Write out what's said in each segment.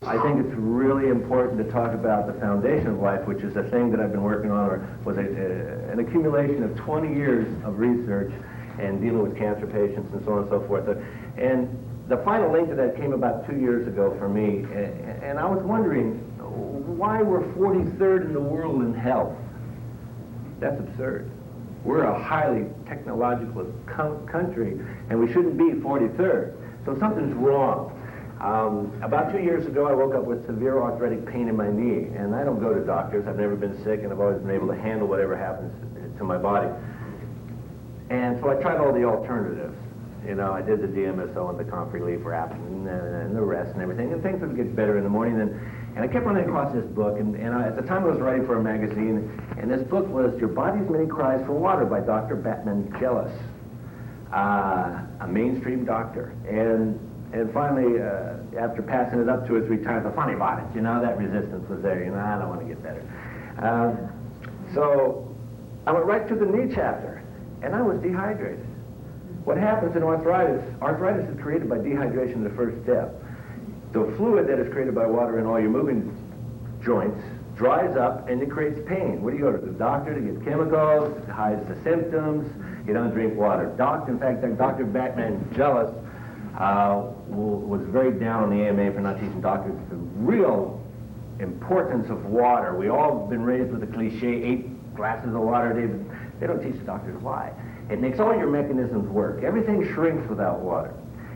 I think it's really important to talk about the foundation of life, which is a thing that I've been working on, or was an accumulation of 20 years of research and dealing with cancer patients and so on and so forth. And the final link to that came about 2 years ago for me, and I was wondering why we're 43rd in the world in health. That's absurd. We're a highly technological country, and we shouldn't be 43rd. So something's wrong. About 2 years ago, I woke up with severe arthritic pain in my knee, and I don't go to doctors. I've never been sick, and I've always been able to handle whatever happens to my body. And so I tried all the alternatives. You know, I did the DMSO and the comp relief wraps and the rest and everything, and things would get better in the morning. And I kept running across this book, and at the time I was writing for a magazine, and this book was Your Body's Many Cries for Water by Dr. Batman Jealous, a mainstream doctor. And finally, after passing it up 2 or 3 times, I finally bought it. You know, that resistance was there. You know, I don't want to get better. So I went right to the knee chapter, and I was dehydrated. What happens in arthritis? Arthritis is created by dehydration, the first step. The fluid that is created by water in all your moving joints dries up and it creates pain. What do you go to the doctor to get chemicals, it hides the symptoms, you don't drink water. In fact, Dr. Batman Jealous was very down on the AMA for not teaching doctors the real importance of water. We all been raised with the cliche 8 glasses of water a day, but they don't teach the doctors why. It makes all your mechanisms work. Everything shrinks without water.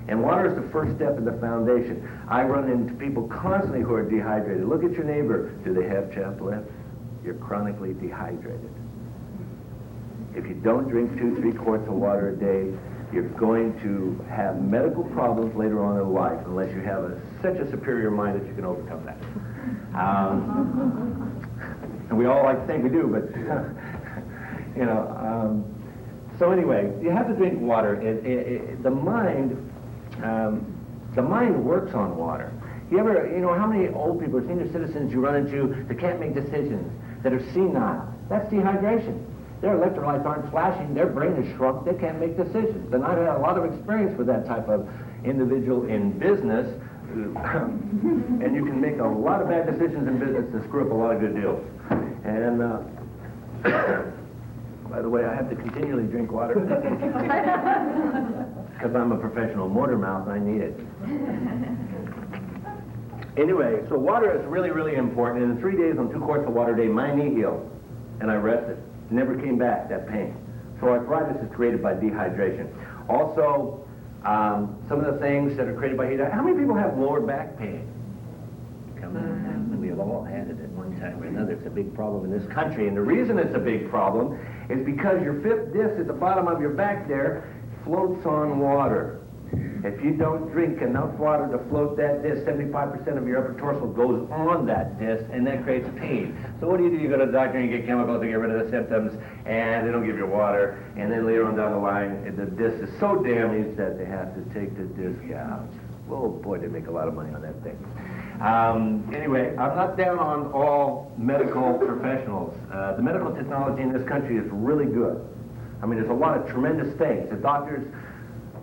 And water is the first step in the foundation. I run into people constantly who are dehydrated. Look at your neighbor. Do they have chapped lips? You're chronically dehydrated. If you don't drink 2-3 quarts of water a day, you're going to have medical problems later on in life unless you have such a superior mind that you can overcome that. And we all like to think we do, but, you know. So anyway, you have to drink water. The mind works on water. You know, how many old people or senior citizens you run into that can't make decisions, that are senile? That's dehydration. Their electrolytes aren't flashing, their brain is shrunk, they can't make decisions. And I've had a lot of experience with that type of individual in business, and you can make a lot of bad decisions in business and screw up a lot of good deals. And by the way, I have to continually drink water because I'm a professional motor mouth and I need it. Anyway, so water is really, really important. And in 3 days on 2 quarts of water a day, my knee healed and I rested. Never came back, that pain. So arthritis is created by dehydration. Also, some of the things that are created by heat. How many people have lower back pain? Come on, we have all had it at one time or another. It's a big problem in this country. And the reason it's a big problem is because your 5th disc at the bottom of your back there floats on water. If you don't drink enough water to float that disc, 75% of your upper torso goes on that disc, and that creates pain. So what do? You go to the doctor and you get chemicals to get rid of the symptoms, and they don't give you water, and then later on down the line, the disc is so damaged that they have to take the disc out. Oh boy, they make a lot of money on that thing. Anyway, I'm not down on all medical professionals. The medical technology in this country is really good. I mean, there's a lot of tremendous things. The doctors,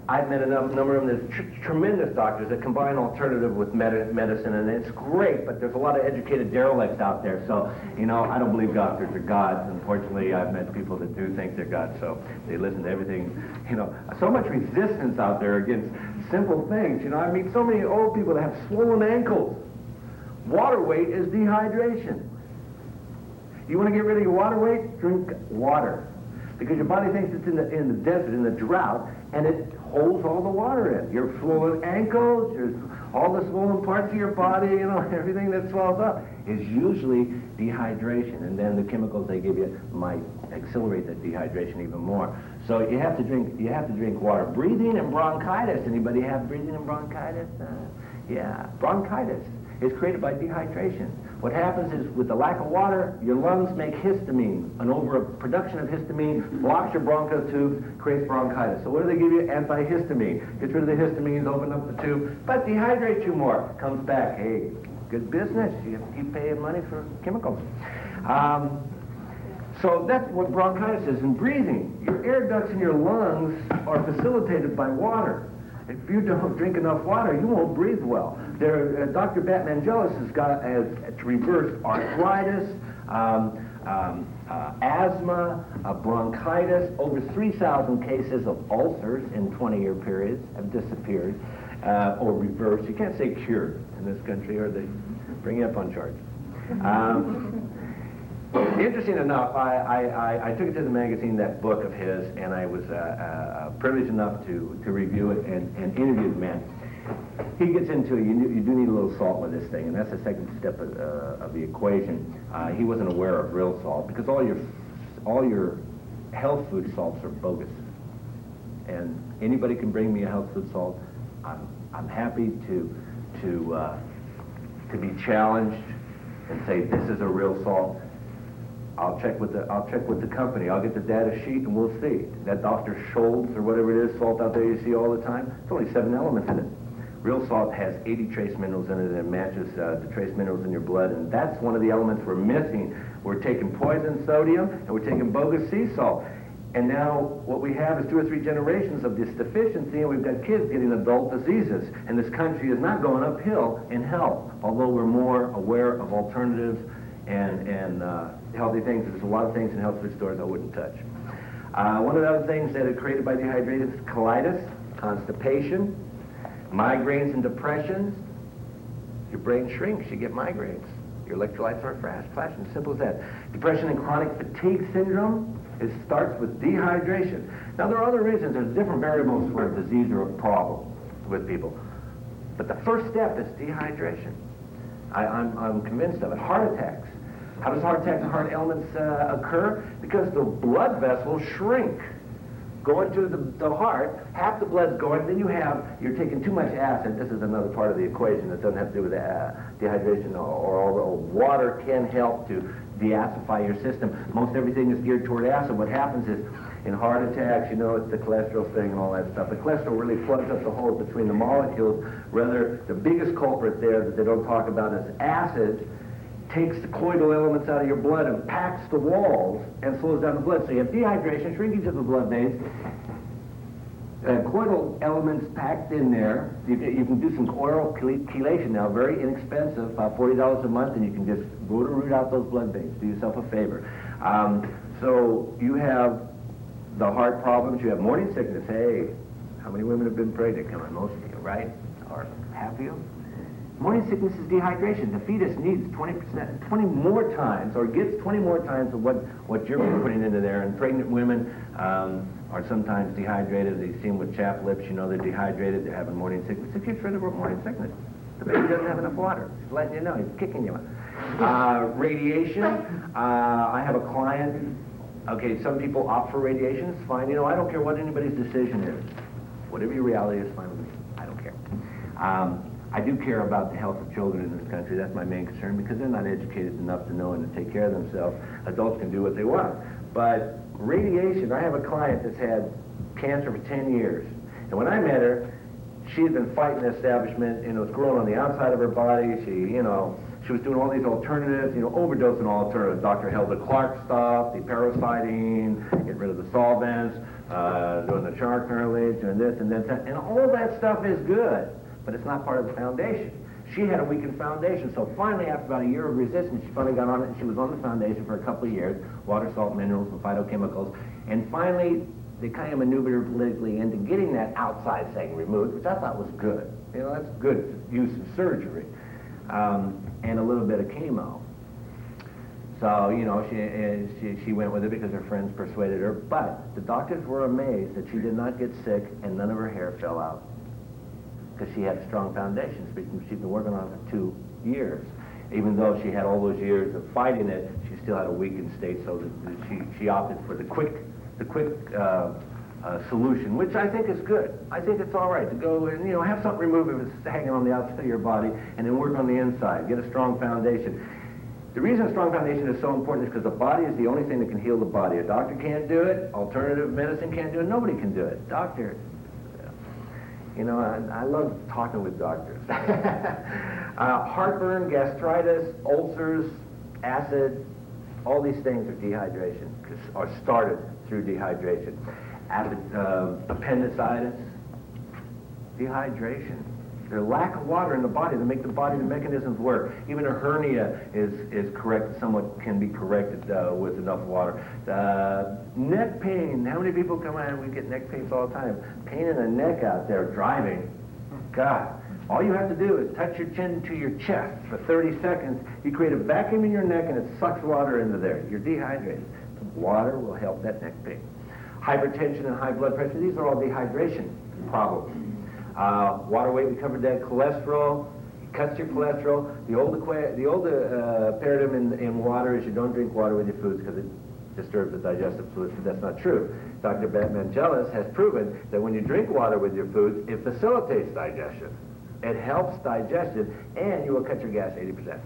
I've met a number of them, there's tremendous doctors that combine alternative with medicine, and it's great, but there's a lot of educated derelicts out there. So, you know, I don't believe doctors are gods. Unfortunately, I've met people that do think they're gods, so they listen to everything. You know, so much resistance out there against simple things. You know, I meet so many old people that have swollen ankles. Water weight is dehydration. You want to get rid of your water weight? Drink water. Because your body thinks it's in the desert, in the drought, and it holds all the water in. Your swollen ankles, all the swollen parts of your body, you know, everything that swells up is usually dehydration. And then the chemicals they give you might accelerate that dehydration even more. So you have to drink water. Breathing and bronchitis. Anybody have breathing and bronchitis? Yeah, bronchitis is created by dehydration. What happens is, with the lack of water, your lungs make histamine. An overproduction of histamine blocks your bronchial tubes, creates bronchitis. So what do they give you? Antihistamine. Gets rid of the histamines, open up the tube, but dehydrates you more. Comes back, hey, good business. You have to keep paying money for chemicals. So that's what bronchitis is. And breathing, your air ducts in your lungs are facilitated by water. If you don't drink enough water, you won't breathe well. Dr. Batmangelis has reversed arthritis, asthma, bronchitis. Over 3,000 cases of ulcers in 20-year periods have disappeared or reversed. You can't say cured in this country, or they bring you up on charges. Interesting enough, I took it to the magazine, that book of his, and I was privileged enough to review it and interview the man. He gets into it. You do need a little salt with this thing, and that's the second step of the equation. He wasn't aware of real salt, because all your health food salts are bogus. And anybody can bring me a health food salt. I'm happy to be challenged and say this is a real salt. I'll check with the company. I'll get the data sheet and we'll see. That Dr. Scholl's or whatever it is, salt out there you see all the time, it's only 7 elements in it. Real salt has 80 trace minerals in it, and it matches the trace minerals in your blood, and that's one of the elements we're missing. We're taking poison sodium and we're taking bogus sea salt. And now what we have is 2 or 3 generations of this deficiency, and we've got kids getting adult diseases. And this country is not going uphill in health, although we're more aware of alternatives and healthy things. There's a lot of things in health food stores I wouldn't touch. One of the other things that are created by dehydration is colitis, constipation, migraines and depressions. Your brain shrinks, you get migraines. Your electrolytes are flashing, simple as that. Depression and chronic fatigue syndrome, it starts with dehydration. Now there are other reasons, there's different variables for a disease or a problem with people. But the first step is dehydration. I'm convinced of it. Heart attacks. How does heart attacks and heart ailments occur? Because the blood vessels shrink. Going to the heart, half the blood's going, then you're taking too much acid. This is another part of the equation that doesn't have to do with dehydration, or although water can help to deacidify your system. Most everything is geared toward acid. What happens is, in heart attacks, it's the cholesterol thing and all that stuff. The cholesterol really plugs up the holes between the molecules. Rather, the biggest culprit there that they don't talk about is acid. Takes the colloidal elements out of your blood and packs the walls and slows down the blood. So you have dehydration, shrinkage of the blood veins, colloidal elements packed in there. You can do some oral chelation now, very inexpensive, about $40 a month, and you can just go to root out those blood veins. Do yourself a favor. So you have the heart problems, you have morning sickness. Hey, how many women have been pregnant? Come on, most of you, right? Or half of you? Morning sickness is dehydration. The fetus needs 20 more times, or gets 20 more times of what you're putting into there. And pregnant women are sometimes dehydrated. They see them with chapped lips. They're dehydrated. They're having morning sickness. It gets rid of morning sickness. The baby doesn't have enough water. He's letting you know. He's kicking you. Radiation. I have a client. Okay, some people opt for radiation. It's fine. I don't care what anybody's decision is. Whatever your reality is, fine with me. I don't care. I do care about the health of children in this country. That's my main concern, because they're not educated enough to know and to take care of themselves. Adults can do what they want. But radiation, I have a client that's had cancer for 10 years. And when I met her, she had been fighting the establishment, it was growing on the outside of her body. She was doing all these alternatives, overdosing on alternatives. Dr. Helda Clark stuff, the parasitine, get rid of the solvents, doing the charcoal, doing this and that. And all that stuff is good. But it's not part of the foundation. She had a weakened foundation, so finally, after about a year of resistance, she finally got on it, and she was on the foundation for a couple of years, water, salt, minerals, and phytochemicals, and finally, they kind of maneuvered her politically into getting that outside segment removed, which I thought was good. That's good use of surgery, and a little bit of chemo. So, she went with it because her friends persuaded her, but the doctors were amazed that she did not get sick and none of her hair fell out, because she had a strong foundation. She'd been working on it for 2 years. Even though she had all those years of fighting it, she still had a weakened state, so that she opted for the quick solution, which I think is good. I think it's all right to go and have something removed if it's hanging on the outside of your body, and then work on the inside. Get a strong foundation. The reason a strong foundation is so important is because the body is the only thing that can heal the body. A doctor can't do it. Alternative medicine can't do it. Nobody can do it. Doctor. I love talking with doctors. Heartburn, gastritis, ulcers, acid, all these things are dehydration, are started through dehydration. Appendicitis, Dehydration. There's lack of water in the body to make the mechanisms work. Even a hernia is corrected, somewhat can be corrected with enough water. Neck pain. How many people come out and we get neck pains all the time? Pain in the neck out there driving. God. All you have to do is touch your chin to your chest for 30 seconds. You create a vacuum in your neck and it sucks water into there. You're dehydrated. Water will help that neck pain. Hypertension and high blood pressure, these are all dehydration problems. Water weight, we covered that. Cholesterol, it cuts your cholesterol. The old paradigm in water is you don't drink water with your foods because it disturbs the digestive fluids, but that's not true. Dr. Batman-Jealous has proven that when you drink water with your foods, it facilitates digestion. It helps digestion, and you will cut your gas 80%.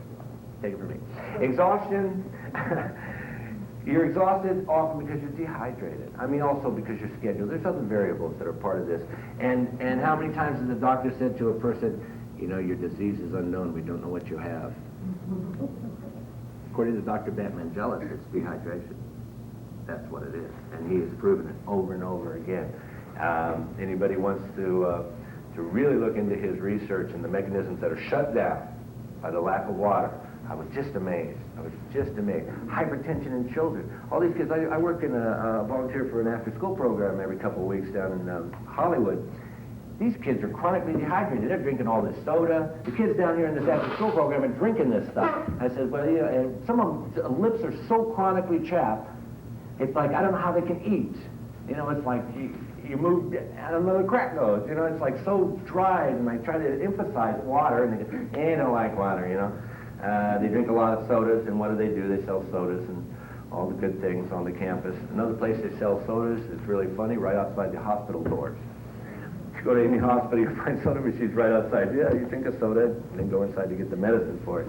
Take it from me. Exhaustion. You're exhausted often because you're dehydrated. I mean, also because you're scheduled. There's other variables that are part of this. And how many times has the doctor said to a person, you know, your disease is unknown. We don't know what you have. According to Dr. Batman-Jealous, it's dehydration. That's what it is. And he has proven it over and over again. Anybody wants to really look into his research and the mechanisms that are shut down by the lack of water, I was just amazed. Hypertension in children. All these kids, I work in a volunteer for an after-school program every couple of weeks down in Hollywood. These kids are chronically dehydrated. They're drinking all this soda. The kids down here in this after-school program are drinking this stuff. I said, well, you know, and some of them lips are so chronically chapped, it's like, I don't know how they can eat. You know, it's like you move out of another crack nose. You know, it's like so dry, and I try to emphasize water, and they don't like water, you know. They drink a lot of sodas, and what do? They sell sodas and all the good things on the campus. Another place they sell sodas, it's really funny, right outside the hospital doors. You go to any hospital, you find soda machines right outside. Yeah, you drink a soda, and then go inside to get the medicine for it.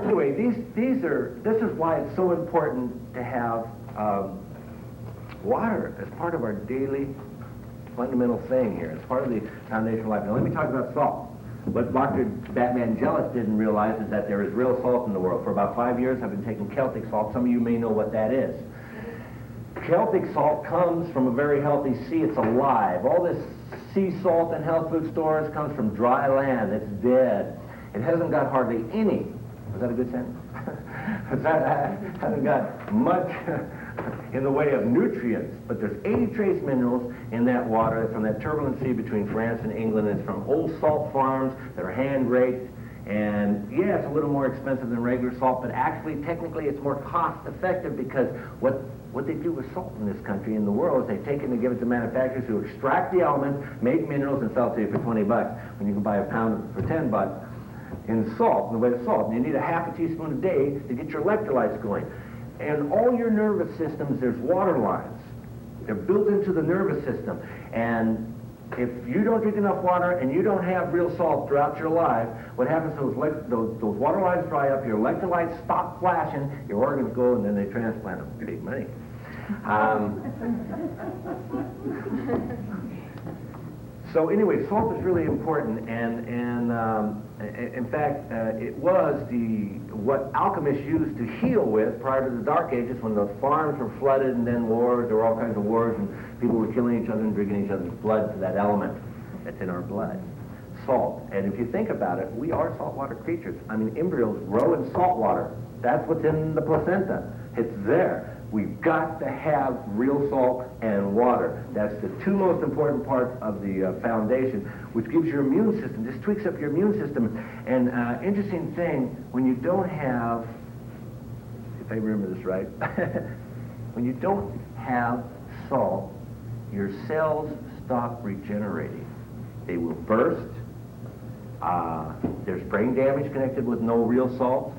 Anyway, this is why it's so important to have water as part of our daily fundamental thing here. It's part of the foundation of life. Now let me talk about salt. What Dr. Batman-Jealous didn't realize is that there is real salt in the world. For about 5 years, I've been taking Celtic salt. Some of you may know what that is. Celtic salt comes from a very healthy sea. It's alive. All this sea salt in health food stores comes from dry land. It's dead. It hasn't got hardly any. Was that a good sentence? It hasn't got much in the way of nutrients, but there's 80 trace minerals in that water from that turbulent sea between France and England. It's from old salt farms that are hand-raked, and yeah, it's a little more expensive than regular salt, but actually, technically, it's more cost-effective because what they do with salt in this country, in the world, is they take it and give it to manufacturers who extract the elements, make minerals, and sell it to you for 20 bucks, when you can buy a pound for 10 bucks in salt, in the way of salt. And you need a half a teaspoon a day to get your electrolytes going. And all your nervous systems, there's water lines. They're built into the nervous system. And if you don't drink enough water and you don't have real salt throughout your life, what happens is those water lines dry up, your electrolytes stop flashing, your organs go, and then they transplant them. Big money. So anyway, salt is really important, and in fact, it was what alchemists used to heal with prior to the Dark Ages, when the farms were flooded and then wars. There were all kinds of wars, and people were killing each other and drinking each other's blood for that element that's in our blood, salt. And if you think about it, we are saltwater creatures. I mean, embryos grow in salt water. That's what's in the placenta. It's there. We've got to have real salt and water. That's the two most important parts of the foundation, which gives your immune system, just tweaks up your immune system. And interesting thing, when you don't have, if I remember this right, when you don't have salt, your cells stop regenerating. They will burst. There's brain damage connected with no real salt,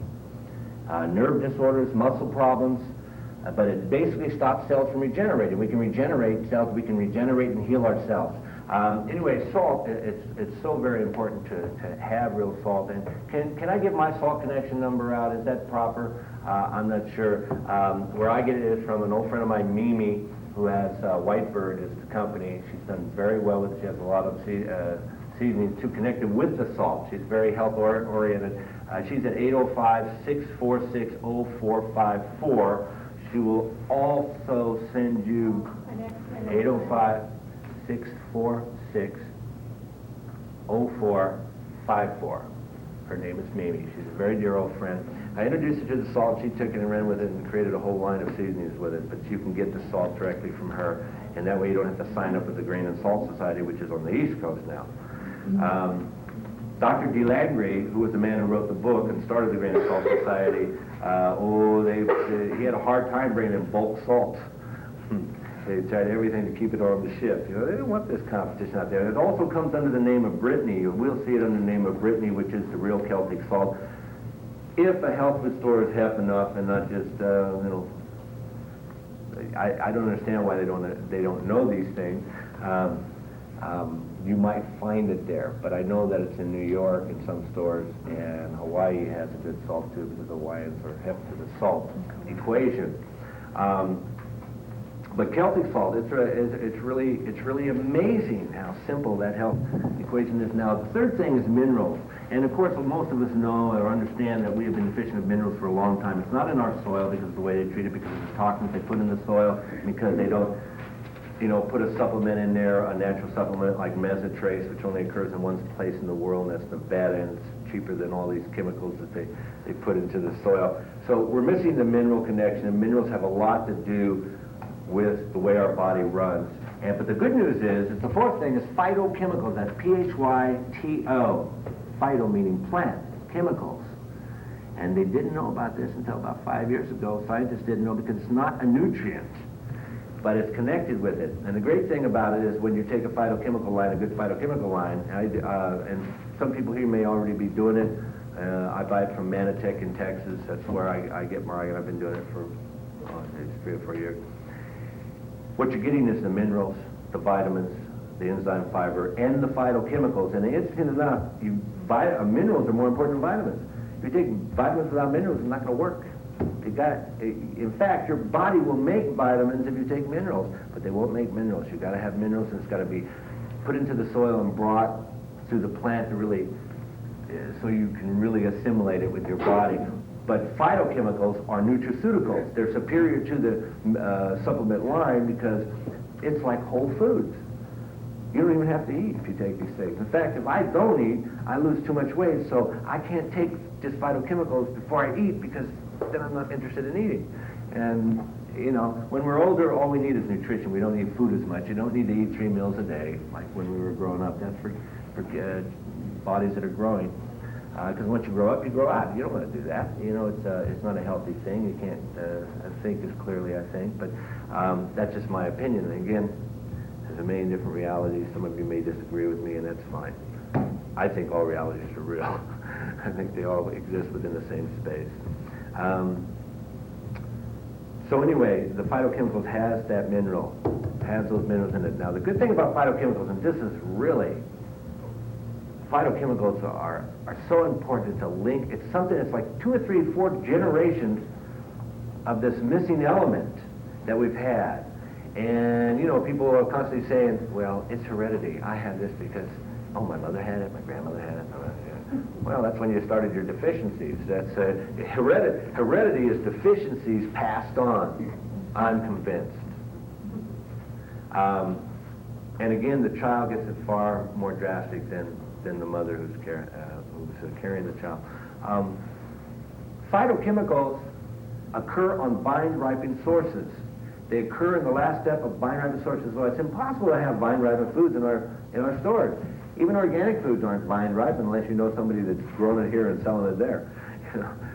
nerve disorders, muscle problems. But it basically stops cells from regenerating. We can regenerate cells, we can regenerate and heal ourselves. Anyway, salt, it's so very important to have real salt. And can I give my salt connection number out? Is that proper? I'm not sure. Where I get it is from an old friend of mine, Mimi, who has Whitebird as the company. She's done very well with it. She has a lot of seasonings too connected with the salt. She's very health-oriented. She's at 805-646-0454. She will also send you 805-646 460454. Her name is Mimi. She's a very dear old friend. I introduced her to the salt. She took it and ran with it and created a whole line of seasonings with it. But you can get the salt directly from her, and that way you don't have to sign up with the Grain and Salt Society, which is on the East Coast now. Dr. DeLangre, who was the man who wrote the book and started the Grain and Salt Society, he had a hard time bringing in bulk salt. They tried everything to keep it on the ship. You know, they didn't want this competition out there. It also comes under the name of Brittany. We'll see it under the name of Brittany, which is the real Celtic salt. If a health food store is half enough and not just, I don't understand why they don't know these things. You might find it there, but I know that it's in New York in some stores, and Hawaii has a good salt too because the Hawaiians are hip to the salt equation. But Celtic salt, it's really amazing how simple that health equation is now. The third thing is minerals. And of course, most of us know or understand that we have been deficient of minerals for a long time. It's not in our soil because of the way they treat it, because of the toxins they put in the soil, because they don't, put a supplement in there, a natural supplement like mesotrace, which only occurs in one place in the world, and that's Nevada, and it's cheaper than all these chemicals that they put into the soil. So we're missing the mineral connection, and minerals have a lot to do with the way our body runs. But the good news is the fourth thing is phytochemicals. That's Phyto. Phyto meaning plant, chemicals. And they didn't know about this until about 5 years ago. Scientists didn't know because it's not a nutrient, but it's connected with it. And the great thing about it is when you take a phytochemical line, a good phytochemical line, and some people here may already be doing it. I buy it from Manatech in Texas. That's where I get my, I've been doing it for 3 or 4 years. What you're getting is the minerals, the vitamins, the enzyme fiber, and the phytochemicals. And interesting enough, minerals are more important than vitamins. If you take vitamins without minerals, it's not going to work. In fact, your body will make vitamins if you take minerals, but they won't make minerals. You've got to have minerals, and it's got to be put into the soil and brought through the plant to really, so you can really assimilate it with your body. But phytochemicals are nutraceuticals. They're superior to the supplement line because it's like whole foods. You don't even have to eat if you take these things. In fact, if I don't eat, I lose too much weight, so I can't take just phytochemicals before I eat because then I'm not interested in eating. And, when we're older, all we need is nutrition. We don't need food as much. You don't need to eat 3 meals a day like when we were growing up. That's for bodies that are growing. Because once you grow up, you grow out. You don't want to do that. It's not a healthy thing. You can't think as clearly, I think. But that's just my opinion. And again, there's a million different realities. Some of you may disagree with me, and that's fine. I think all realities are real. I think they all exist within the same space. So anyway, the phytochemicals has that mineral, has those minerals in it. Now, the good thing about phytochemicals, and this is really, phytochemicals are so important. It's a link. It's something that's like 2 or 3 or 4 generations of this missing element that we've had. And, people are constantly saying, well, it's heredity. I have this because, my mother had it, my grandmother had it. Well, that's when you started your deficiencies. That's heredity is deficiencies passed on. I'm convinced. And again, the child gets it far more drastic than the mother who's carrying the child. Phytochemicals occur on vine-ripened sources. They occur in the last step of vine-ripened sources. Well, it's impossible to have vine-ripened foods in our stores. Even organic foods aren't vine-ripened unless you know somebody that's grown it here and selling it there.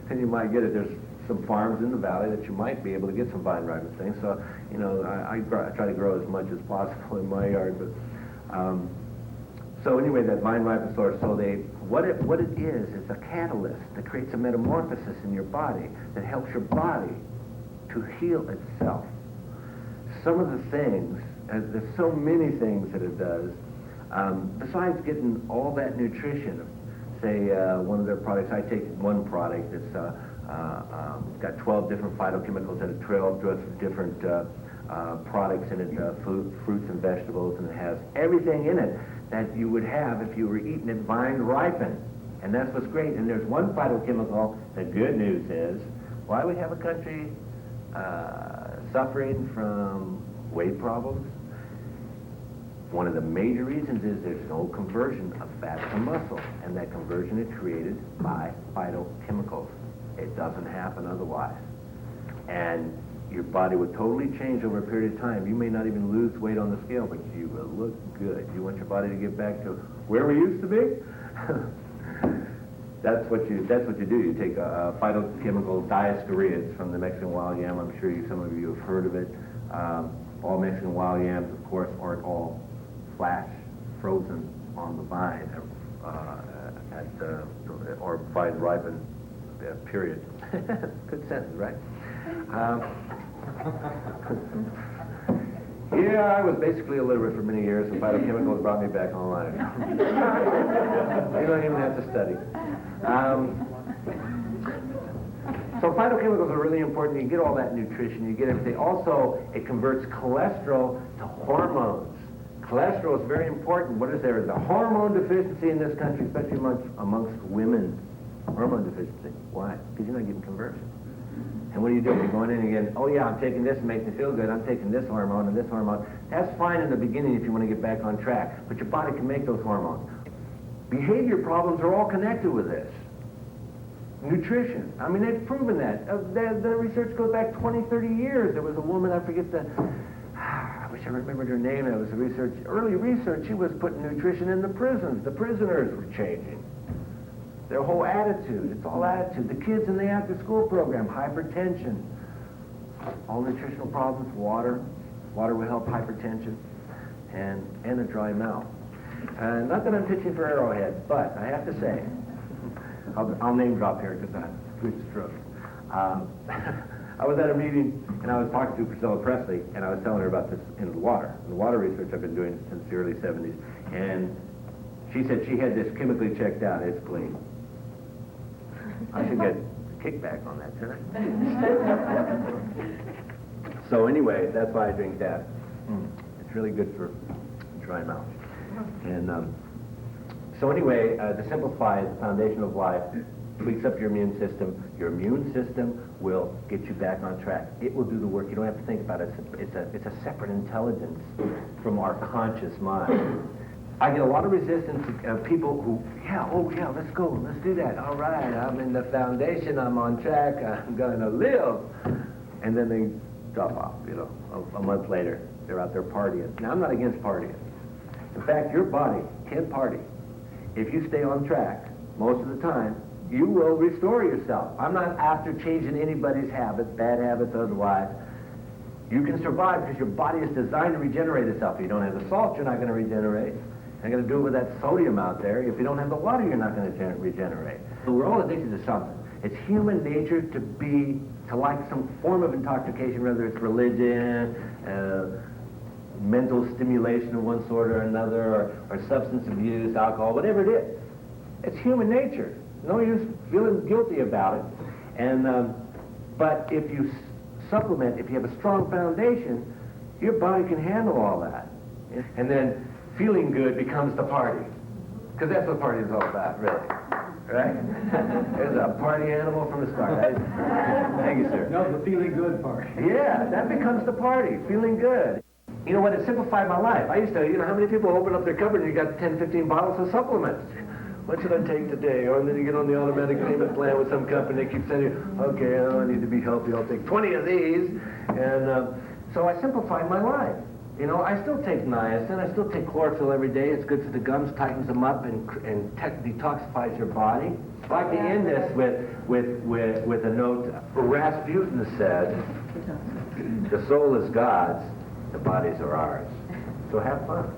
Then you might get it. There's some farms in the valley that you might be able to get some vine-ripened things. So, I try to grow as much as possible in my yard. But so anyway, that vine-ripened source. So what it is a catalyst that creates a metamorphosis in your body that helps your body to heal itself. Some of the things, there's so many things that it does. Besides getting all that nutrition, say one of their products, I take one product that's got 12 different phytochemicals and 12 different products in it, fruits and vegetables, and it has everything in it that you would have if you were eating it vine-ripened. And that's what's great. And there's one phytochemical, the good news is, why we have a country suffering from weight problems? One of the major reasons is there's no conversion of fat to muscle, and that conversion is created by phytochemicals. It doesn't happen otherwise. And your body would totally change over a period of time. You may not even lose weight on the scale, but you will look good. You want your body to get back to where we used to be? That's what you do. You take a phytochemical Dioscorea. It's from the Mexican wild yam. I'm sure some of you have heard of it. All Mexican wild yams, of course, aren't all flash frozen on the vine or vine ripened, period. Good sentence, right? Yeah, I was basically illiterate for many years, and phytochemicals brought me back online. You don't even have to study. So phytochemicals are really important. You get all that nutrition, you get everything. Also, it converts cholesterol to hormones. Cholesterol is very important. What is there? There's a hormone deficiency in this country, especially amongst women. Hormone deficiency. Why? Because you're not getting conversion. And what are you doing? You're going in again, oh yeah, I'm taking this, it makes me feel good. I'm taking this hormone and this hormone. That's fine in the beginning if you want to get back on track. But your body can make those hormones. Behavior problems are all connected with this. Nutrition. I mean, they've proven that. The research goes back 20, 30 years. There was a woman, I forget I wish I remembered her name. It was early research. She was putting nutrition in the prisons. The prisoners were changing. Their whole attitude. It's all attitude. The kids in the after-school program, hypertension. All nutritional problems, water. Water will help hypertension. And a dry mouth. Not that I'm pitching for Arrowhead, but I have to say, I'll name drop here because I have a good stroke. I was at a meeting and I was talking to Priscilla Presley and I was telling her about this in the water research I've been doing since the early 70s. And she said she had this chemically checked out. It's clean. I should get a kickback on that, shouldn't I? So anyway, that's why I drink that. It's really good for dry mouth. And so anyway, to simplify, the foundation of life tweaks up your immune system. Your immune system will get you back on track. It will do the work. You don't have to think about it. It's a separate intelligence from our conscious mind. I get a lot of resistance of people who, let's go, let's do that. All right, I'm in the foundation, I'm on track, I'm going to live. And then they drop off, a month later, they're out there partying. Now, I'm not against partying. In fact, your body can party. If you stay on track, most of the time, you will restore yourself. I'm not after changing anybody's habits, bad habits or otherwise. You can survive because your body is designed to regenerate itself. If you don't have the salt, you're not going to regenerate. You're going to do it with that sodium out there. If you don't have the water, you're not going to regenerate. So we're all addicted to something. It's human nature to like some form of intoxication, whether it's religion, mental stimulation of one sort or another, or substance abuse, alcohol, whatever it is. It's human nature. No use feeling guilty about it. And but if you supplement, if you have a strong foundation, your body can handle all that. And then feeling good becomes the party. Because that's what party is all about, really. Right? There's a party animal from the start. Thank you, sir. No, the feeling good part. Yeah, that becomes the party, feeling good. You know what, it simplified my life. I used to, how many people open up their cupboard and you got 10, 15 bottles of supplements? What should I take today? Or then you get on the automatic payment plan with some company, they keep sending you, okay, I need to be healthy, I'll take 20 of these. And so I simplified my life. I still take niacin, I still take chlorophyll every day. It's good for the gums, tightens them up, and detoxifies your body. I'd like to end this with a note. Rasputin said, the soul is God's, the bodies are ours. So have fun.